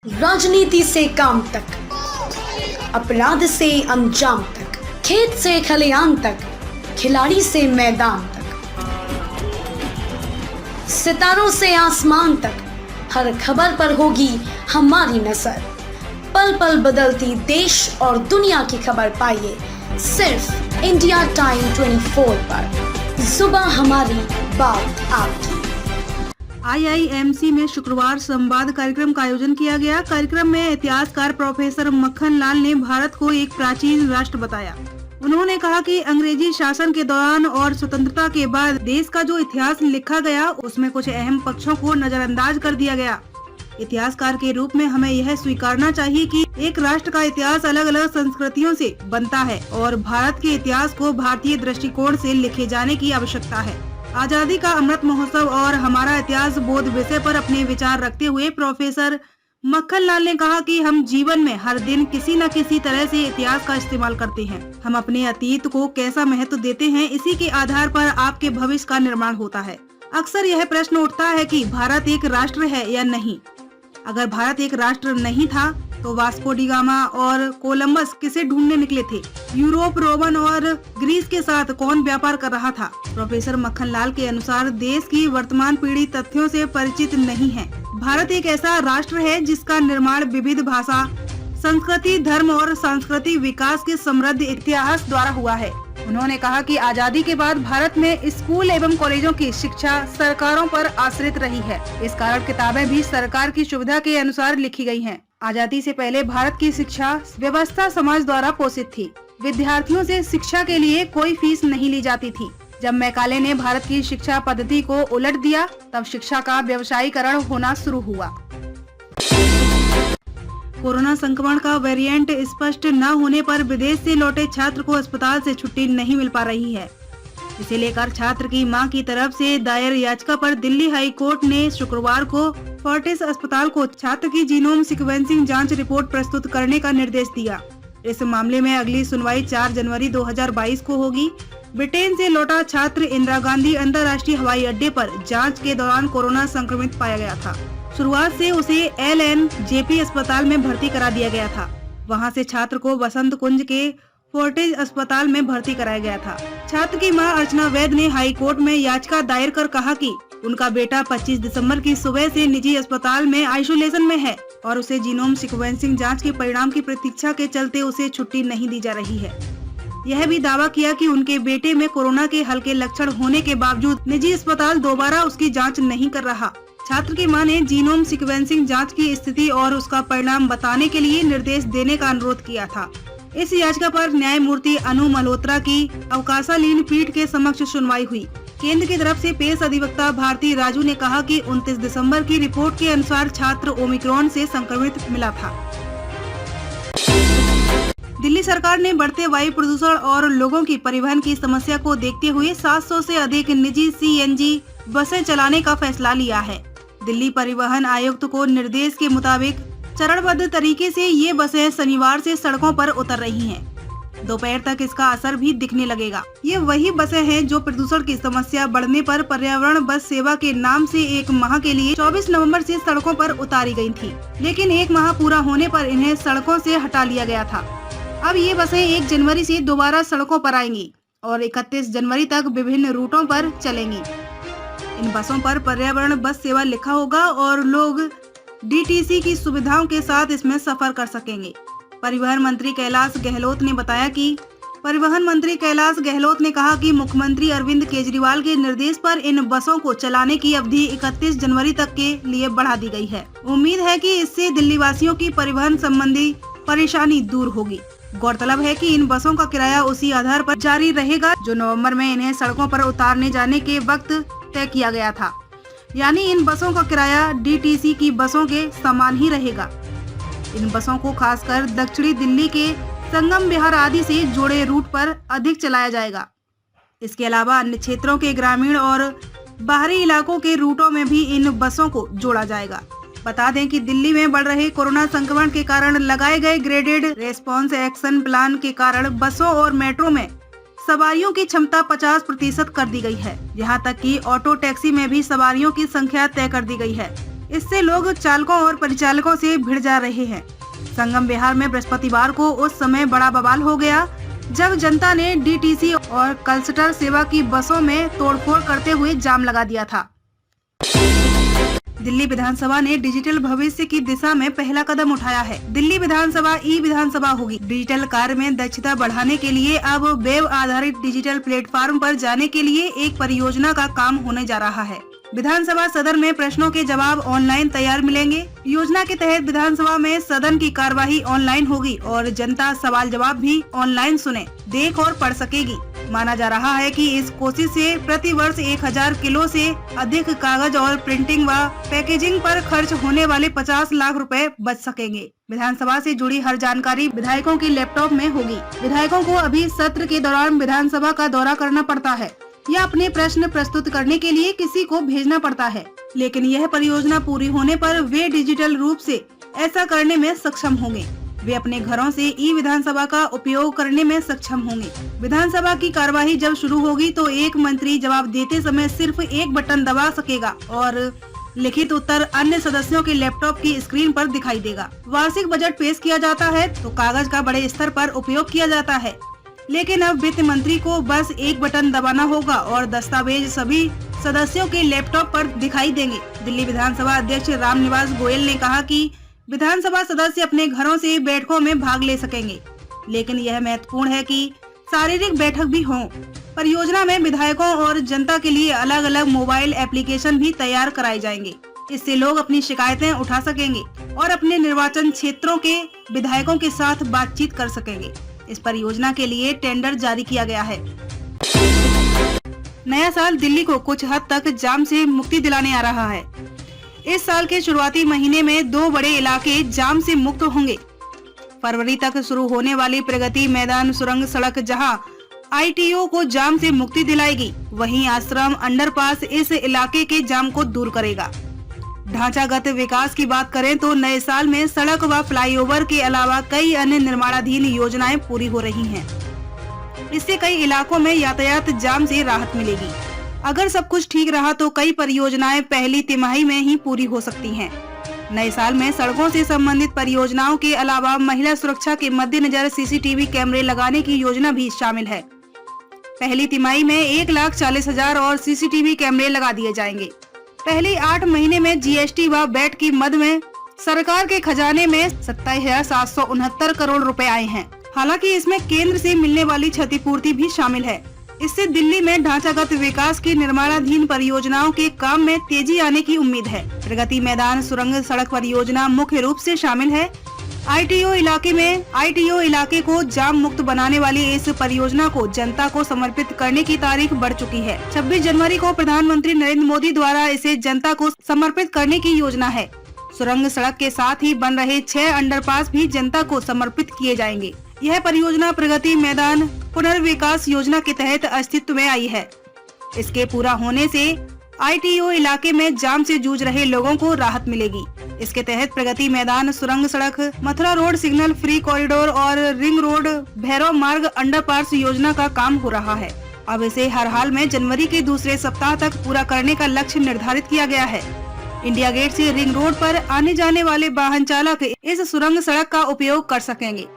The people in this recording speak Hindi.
राजनीति से काम तक, अपराध से अंजाम तक, खेत से खलिहान तक, खिलाड़ी से मैदान तक, सितारों से आसमान तक, हर खबर पर होगी हमारी नजर। पल पल बदलती देश और दुनिया की खबर पाइए सिर्फ इंडिया टाइम 24 पर। सुबह हमारी, बात आपकी। IIMC में शुक्रवार संवाद कार्यक्रम का आयोजन किया गया। कार्यक्रम में इतिहासकार प्रोफेसर मक्खन लाल ने भारत को एक प्राचीन राष्ट्र बताया। उन्होंने कहा कि अंग्रेजी शासन के दौरान और स्वतंत्रता के बाद देश का जो इतिहास लिखा गया उसमें कुछ अहम पक्षों को नजरअंदाज कर दिया गया। इतिहासकार के रूप में हमें यह स्वीकारना चाहिए कि एक राष्ट्र का इतिहास अलग अलग संस्कृतियों से बनता है और भारत के इतिहास को भारतीय दृष्टिकोण से लिखे जाने की आवश्यकता है। आजादी का अमृत महोत्सव और हमारा इतिहास बोध विषय पर अपने विचार रखते हुए प्रोफेसर मक्खन लाल ने कहा कि हम जीवन में हर दिन किसी न किसी तरह से इतिहास का इस्तेमाल करते हैं। हम अपने अतीत को कैसा महत्व देते हैं, इसी के आधार पर आपके भविष्य का निर्माण होता है। अक्सर यह प्रश्न उठता है कि भारत एक राष्ट्र है या नहीं। अगर भारत एक राष्ट्र नहीं था तो वास्को डी गामा और कोलंबस किसे ढूंढने निकले थे? यूरोप, रोमन और ग्रीस के साथ कौन व्यापार कर रहा था? प्रोफेसर मक्खन लाल के अनुसार देश की वर्तमान पीढ़ी तथ्यों से परिचित नहीं है। भारत एक ऐसा राष्ट्र है जिसका निर्माण विविध भाषा, संस्कृति, धर्म और सांस्कृतिक विकास के समृद्ध इतिहास द्वारा हुआ है। उन्होंने कहा कि आजादी के बाद भारत में स्कूल एवं कॉलेजों की शिक्षा सरकारों पर आश्रित रही है। इस कारण किताबें भी सरकार की सुविधा के अनुसार लिखी गई हैं। आजादी से पहले भारत की शिक्षा व्यवस्था समाज द्वारा पोषित थी। विद्यार्थियों से शिक्षा के लिए कोई फीस नहीं ली जाती थी। जब मैकाले ने भारत की शिक्षा पद्धति को उलट दिया तब शिक्षा का व्यवसायीकरण होना शुरू हुआ। कोरोना संक्रमण का वेरिएंट स्पष्ट न होने पर विदेश से लौटे छात्र को अस्पताल से छुट्टी नहीं मिल पा रही है। इसे लेकर छात्र की मां की तरफ से दायर याचिका पर दिल्ली हाई कोर्ट ने शुक्रवार को फोर्टिस अस्पताल को छात्र की जीनोम सीक्वेंसिंग जांच रिपोर्ट प्रस्तुत करने का निर्देश दिया। इस मामले में अगली सुनवाई 4 जनवरी 2022 को होगी। ब्रिटेन से लौटा छात्र इंदिरा गांधी अंतर्राष्ट्रीय हवाई अड्डे पर जांच के दौरान कोरोना संक्रमित पाया गया था। शुरुआत से उसे LNJP अस्पताल में भर्ती करा दिया गया था। वहां से छात्र को वसंत कुंज के फोर्टिस अस्पताल में भर्ती कराया गया था। छात्र की मां अर्चना वैद ने हाई कोर्ट में याचिका दायर कर कहा कि उनका बेटा 25 दिसंबर की सुबह से निजी अस्पताल में आइसोलेशन में है और उसे जीनोम सीक्वेंसिंग जांच के परिणाम की प्रतीक्षा के चलते उसे छुट्टी नहीं दी जा रही है। यह भी दावा किया कि उनके बेटे में कोरोना के हल्के लक्षण होने के बावजूद निजी अस्पताल दोबारा उसकी जांच नहीं कर रहा। छात्र की मां ने जीनोम सीक्वेंसिंग जांच की स्थिति और उसका परिणाम बताने के लिए निर्देश देने का अनुरोध किया था। इस याचिका पर न्यायमूर्ति अनु मल्होत्रा की अवकाशालीन पीठ के समक्ष सुनवाई हुई। केंद्र की तरफ से पेश अधिवक्ता भारती राजू ने कहा कि 29 दिसंबर की रिपोर्ट के अनुसार छात्र ओमिक्रॉन से संक्रमित मिला था। दिल्ली सरकार ने बढ़ते वायु प्रदूषण और लोगों की परिवहन की समस्या को देखते हुए 700 से अधिक निजी CNG बसें चलाने का फैसला लिया है। दिल्ली परिवहन आयुक्त को निर्देश के मुताबिक चरणबद्ध तरीके से ये बसें शनिवार से सड़कों पर उतर रही हैं। दोपहर तक इसका असर भी दिखने लगेगा। ये वही बसें हैं जो प्रदूषण की समस्या बढ़ने पर पर्यावरण बस सेवा के नाम से 1 माह के लिए 24 नवंबर से सड़कों पर उतारी गई थी, लेकिन 1 माह पूरा होने पर इन्हें सड़कों से हटा लिया गया था। अब ये बसें 1 जनवरी से दोबारा सड़कों पर आएंगी और 31 जनवरी तक विभिन्न रूटों पर चलेंगी। इन बसों पर पर्यावरण बस सेवा लिखा होगा और लोग DTC की सुविधाओं के साथ इसमें सफर कर सकेंगे। परिवहन मंत्री कैलाश गहलोत ने कहा कि मुख्यमंत्री अरविंद केजरीवाल के निर्देश पर इन बसों को चलाने की अवधि 31 जनवरी तक के लिए बढ़ा दी गई है। उम्मीद है कि इससे दिल्ली वासियों की परिवहन संबंधी परेशानी दूर होगी। गौरतलब है कि इन बसों का किराया उसी आधार पर जारी रहेगा जो नवंबर में इन्हें सड़कों पर उतारने जाने के वक्त तय किया गया था, यानी इन बसों का किराया DTC की बसों के समान ही रहेगा। इन बसों को खासकर दक्षिणी दिल्ली के संगम विहार आदि से जुड़े रूट पर अधिक चलाया जाएगा। इसके अलावा अन्य क्षेत्रों के ग्रामीण और बाहरी इलाकों के रूटों में भी इन बसों को जोड़ा जाएगा। बता दें कि दिल्ली में बढ़ रहे कोरोना संक्रमण के कारण लगाए गए ग्रेडेड रेस्पॉन्स एक्शन प्लान के कारण बसों और मेट्रो में सवारियों की क्षमता 50% कर दी गई है। यहाँ तक कि ऑटो टैक्सी में भी सवारियों की संख्या तय कर दी गई है। इससे लोग चालकों और परिचालकों से भिड़ जा रहे हैं। संगम बिहार में बृहस्पतिवार को उस समय बड़ा बवाल हो गया जब जनता ने डीटीसी और कलस्टर सेवा की बसों में तोड़फोड़ करते हुए जाम लगा दिया था। दिल्ली विधानसभा ने डिजिटल भविष्य की दिशा में पहला कदम उठाया है। दिल्ली विधानसभा ई विधानसभा होगी। डिजिटल कार्य में दक्षता बढ़ाने के लिए अब वेब आधारित डिजिटल प्लेटफॉर्म पर जाने के लिए एक परियोजना का काम होने जा रहा है। विधानसभा सदन में प्रश्नों के जवाब ऑनलाइन तैयार मिलेंगे। योजना के तहत विधानसभा में सदन की कार्यवाही ऑनलाइन होगी और जनता सवाल जवाब भी ऑनलाइन सुने, देख और पढ़ सकेगी। माना जा रहा है कि इस कोशिश से प्रति वर्ष 1000 किलो से अधिक कागज और प्रिंटिंग व पैकेजिंग पर खर्च होने वाले 50 लाख रुपए बच सकेंगे। विधानसभा से जुड़ी हर जानकारी विधायकों के लैपटॉप में होगी। विधायकों को अभी सत्र के दौरान विधानसभा का दौरा करना पड़ता है या अपने प्रश्न प्रस्तुत करने के लिए किसी को भेजना पड़ता है, लेकिन यह परियोजना पूरी होने पर वे डिजिटल रूप से ऐसा करने में सक्षम होंगे। वे अपने घरों से ई विधानसभा का उपयोग करने में सक्षम होंगे। विधानसभा की कार्यवाही जब शुरू होगी तो एक मंत्री जवाब देते समय सिर्फ एक बटन दबा सकेगा और लिखित उत्तर अन्य सदस्यों के लैपटॉप की स्क्रीन पर दिखाई देगा। वार्षिक बजट पेश किया जाता है तो कागज का बड़े स्तर पर उपयोग किया जाता है, लेकिन अब वित्त मंत्री को बस एक बटन दबाना होगा और दस्तावेज सभी सदस्यों के लैपटॉप पर दिखाई देंगे। दिल्ली विधानसभा अध्यक्ष रामनिवास गोयल ने कहा कि विधानसभा सदस्य अपने घरों से बैठकों में भाग ले सकेंगे, लेकिन यह महत्वपूर्ण है कि शारीरिक बैठक भी हो। परियोजना में विधायकों और जनता के लिए अलग अलग मोबाइल एप्लीकेशन भी तैयार कराए जाएंगे। इससे लोग अपनी शिकायतें उठा सकेंगे और अपने निर्वाचन क्षेत्रों के विधायकों के साथ बातचीत कर सकेंगे। इस परियोजना के लिए टेंडर जारी किया गया है। नया साल दिल्ली को कुछ हद तक जाम से मुक्ति दिलाने आ रहा है। इस साल के शुरुआती महीने में 2 बड़े इलाके जाम से मुक्त होंगे। फरवरी तक शुरू होने वाली प्रगति मैदान सुरंग सड़क जहां आईटीओ को जाम से मुक्ति दिलाएगी, वहीं आश्रम अंडरपास इस इलाके के जाम को दूर करेगा। ढांचागत विकास की बात करें तो नए साल में सड़क व फ्लाईओवर के अलावा कई अन्य निर्माणाधीन योजनाएं पूरी हो रही हैं। इससे कई इलाकों में यातायात जाम से राहत मिलेगी। अगर सब कुछ ठीक रहा तो कई परियोजनाएं पहली तिमाही में ही पूरी हो सकती हैं। नए साल में सड़कों से संबंधित परियोजनाओं के अलावा महिला सुरक्षा के मद्देनजर सीसीटीवी कैमरे लगाने की योजना भी शामिल है। पहली तिमाही में 1,40,000 और सीसीटीवी कैमरे लगा दिए जाएंगे। पहले 8 महीने में जीएसटी व वैट की मद में सरकार के खजाने में 27,769 करोड़ रुपए आए हैं। हालांकि इसमें केंद्र से मिलने वाली क्षतिपूर्ति भी शामिल है। इससे दिल्ली में ढांचागत विकास की निर्माणाधीन परियोजनाओं के काम में तेजी आने की उम्मीद है। प्रगति मैदान सुरंग सड़क परियोजना मुख्य रूप से शामिल है। आईटीओ इलाके को जाम मुक्त बनाने वाली इस परियोजना को जनता को समर्पित करने की तारीख बढ़ चुकी है। 26 जनवरी को प्रधानमंत्री नरेंद्र मोदी द्वारा इसे जनता को समर्पित करने की योजना है। सुरंग सड़क के साथ ही बन रहे 6 अंडरपास भी जनता को समर्पित किए जाएंगे। यह परियोजना प्रगति मैदान पुनर्विकास योजना के तहत अस्तित्व में आई है। इसके पूरा होने से आईटीओ इलाके में जाम से जूझ रहे लोगों को राहत मिलेगी। इसके तहत प्रगति मैदान सुरंग सड़क, Mathura road signal free corridor और रिंग रोड भैरव मार्ग अंडरपास योजना का काम हो रहा है। अब इसे हर हाल में जनवरी के दूसरे सप्ताह तक पूरा करने का लक्ष्य निर्धारित किया गया है। इंडिया गेट से रिंग रोड पर आने जाने वाले वाहन चालक इस सुरंग सड़क का उपयोग कर सकेंगे।